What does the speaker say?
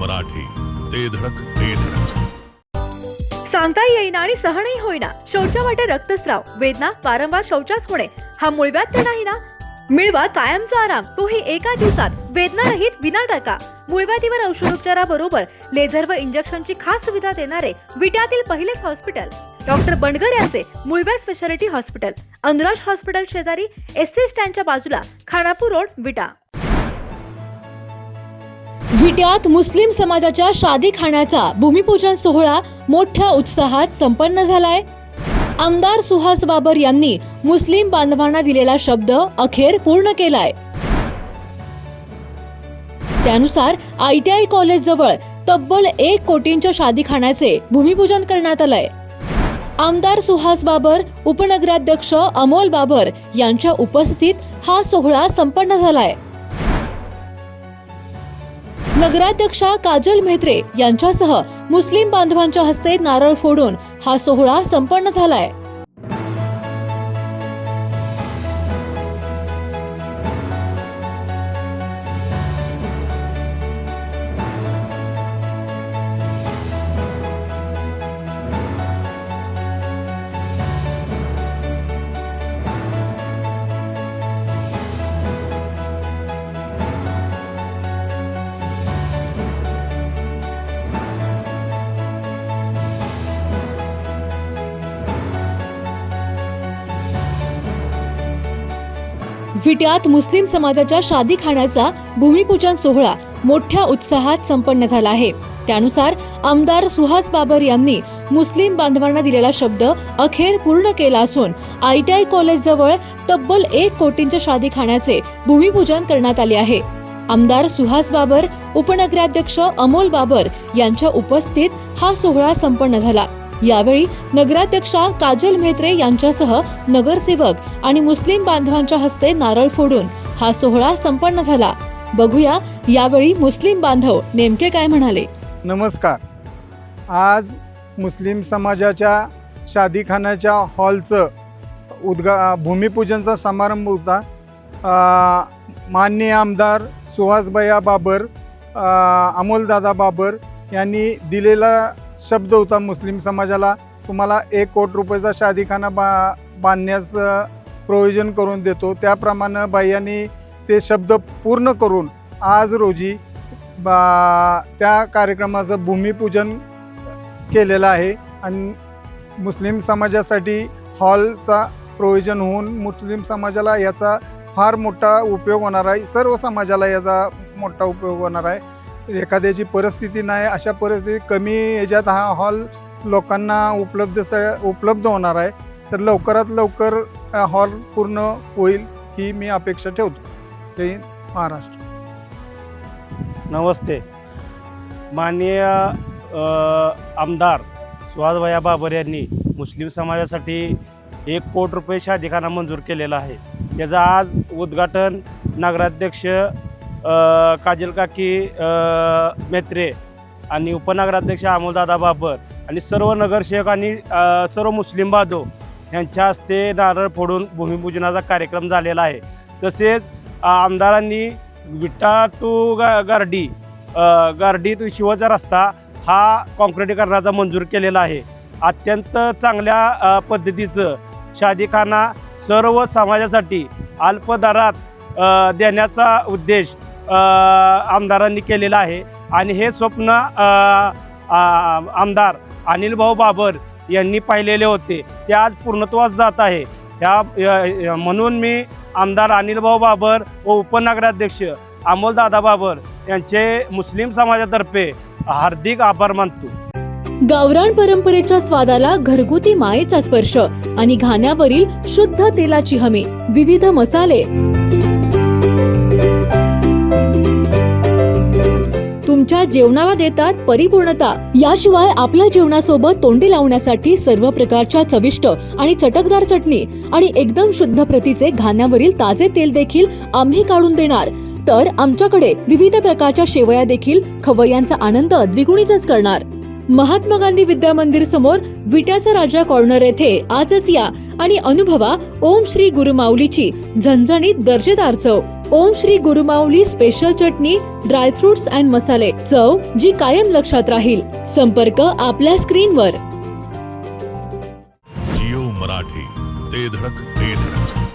मराठी, ते धडक ते धडक. सांगता येईना आणि सहनही होईना, शौचा वाटे रक्तस्राव, वेदना, वारंवार शौचास होणे हा मूळव्याध तर नाही ना? मिळवा कायमचा आराम, तोही एका दिवसात, वेदना रहित विना टाका. मूळव्याधीवर औषधोपचाराबरोबर लेझर व इंजेक्शनची खास सुविधा देणारे विट्यातील पहिलेच हॉस्पिटल डॉक्टर बंडगर यांचे मूळव्याध स्पेशालिटी हॉस्पिटल, अनुराज हॉस्पिटल शेजारी, एसटी स्टँडच्या बाजूला, खानापूर रोड, विटा. विट्यात मुस्लिम समाजाच्या शादीखान्याचा भूमिपूजन सोहळा मोठ्या उत्साहात संपन्न झालाय. आमदार सुहास बाबर यांनी मुस्लिम बांधवांना दिलेला शब्द अखेर पूर्ण केलाय. त्यानुसार ITI कॉलेज जवळ तब्बल 1 कोटींच्या शादीखान्याचे भूमिपूजन करण्यात आलंय. आमदार सुहास बाबर, उपनगराध्यक्ष अमोल बाबर यांच्या उपस्थितीत हा सोहळा संपन्न झालाय. नगराध्यक्षा काजल म्हेत्रे यांच्यासह मुस्लिम बांधवांच्या हस्ते नारळ फोडून हा सोहळा संपन्न झालाय. विट्यात मुस्लिम समाजाच्या शादीखान्याचा भूमिपूजन सोहळा मोठ्या उत्साहात संपन्न झाला आहे. त्यानुसार आमदार सुहास बाबर यांनी मुस्लिम बांधवांना दिलेला शब्द अखेर पूर्ण केला असून ITI कॉलेज जवळ तब्बल 1 कोटींच्या शादीखान्याचे भूमिपूजन करण्यात आले आहे. आमदार सुहास बाबर, उपनगराध्यक्ष अमोल बाबर यांच्या उपस्थितीत हा सोहळा संपन्न झाला. यावेळी नगराध्यक्षा काजल म्हेत्रे यांच्यासह नगरसेवक आणि मुस्लिम बांधवांच्या हस्ते नारळ फोडून हा सोहळा संपन्न झाला. बघूया यावेळी मुस्लिम बांधव नेमके काय म्हणाले. नमस्कार. आज मुस्लिम समाजाच्या शादीखान्याच्या हॉलचं भूमिपूजनचा समारंभ होता. माननीय आमदार सुहासभैया बाबर, अमोलदादा बाबर यांनी दिलेला शब्द होता मुस्लिम समाजाला, तुम्हाला 1 कोटी रुपयाचा शादीखाना बांधण्यास प्रोव्हिजन करून देतो. त्याप्रमाणे बाईंनी ते शब्द पूर्ण करून आज रोजी त्या कार्यक्रमाचं भूमिपूजन केलेलं आहे आणि मुस्लिम समाजासाठी हॉलचा प्रोव्हिजन होऊन मुस्लिम समाजाला याचा फार मोठा उपयोग होणार आहे. सर्व समाजाला याचा मोठा उपयोग होणार आहे. एखाद्याची परिस्थिती नाही, अशा परिस्थितीत कमी याच्यात हा हॉल लोकांना उपलब्ध होणार आहे. तर लवकरात लवकर हॉल पूर्ण होईल ही मी अपेक्षा ठेवतो. जय हिंद, महाराष्ट्र. नमस्ते. माननीय आमदार सुहासभैया बाबर यांनी मुस्लिम समाजासाठी 1 कोटी रुपये शादीखाना मंजूर केलेला आहे. त्याचं आज उद्घाटन नगराध्यक्ष काजल काकी म्हेत्रे आणि उपनगराध्यक्ष अमोलदादा बाबर आणि सर्व नगरसेवक आणि सर्व मुस्लिम बांधव यांच्या हस्ते नारळ फोडून भूमिपूजनाचा कार्यक्रम झालेला आहे. तसेच आमदारांनी विटा टू गारडी टू शिवाचा रस्ता हा काँक्रिटीकरणाचा मंजूर केलेला आहे. अत्यंत चांगल्या पद्धतीचं शादीखाना सर्व समाजासाठी अल्प दरात देण्याचा उद्देश आमदारांनी केलेला आहे आणि हे स्वप्न आमदार अनिल भाऊ बाबर यांनी पाहिलेले होते. ते आज पूर्णत्वास जात आहे. म्हणून मी आमदार अनिल भाऊ बाबर व उपनगराध्यक्ष अमोलदादा बाबर यांचे मुस्लिम समाजातर्फे हार्दिक आभार मानतो. गावरान परंपरेच्या स्वादाला घरगुती मायेचा स्पर्श आणि घाण्यावरील शुद्ध तेलाची हमी, विविध मसाले, तुमच्या जेवणाला देतात परिपूर्णता. याशिवाय आपल्या जेवणासोबत तोंडी लावण्यासाठी सर्व प्रकारच्या चविष्ट आणि चटकदार चटणी आणि एकदम शुद्ध प्रतीचे घाण्यावरील ताजे तेल देखील आम्ही काढून देणार. तर आमच्याकडे विविध प्रकारच्या शेवया देखील खवय्यांचा आनंद द्विगुणितच करणार. महात्मा गांधी विद्या मंदिर समोर विट्याचा राजा कॉर्नर येथे आजच या आणि अनुभवा ओम श्री गुरुमाऊलीची झणझणीत दर्जेदार चव. ओम श्री गुरुमाऊली स्पेशल चटणी, ड्रायफ्रुट्स अँड मसाले, चव जी कायम लक्षात राहील. संपर्क आपल्या स्क्रीनवर. जिओ मराठी, ते धडक ते धडक.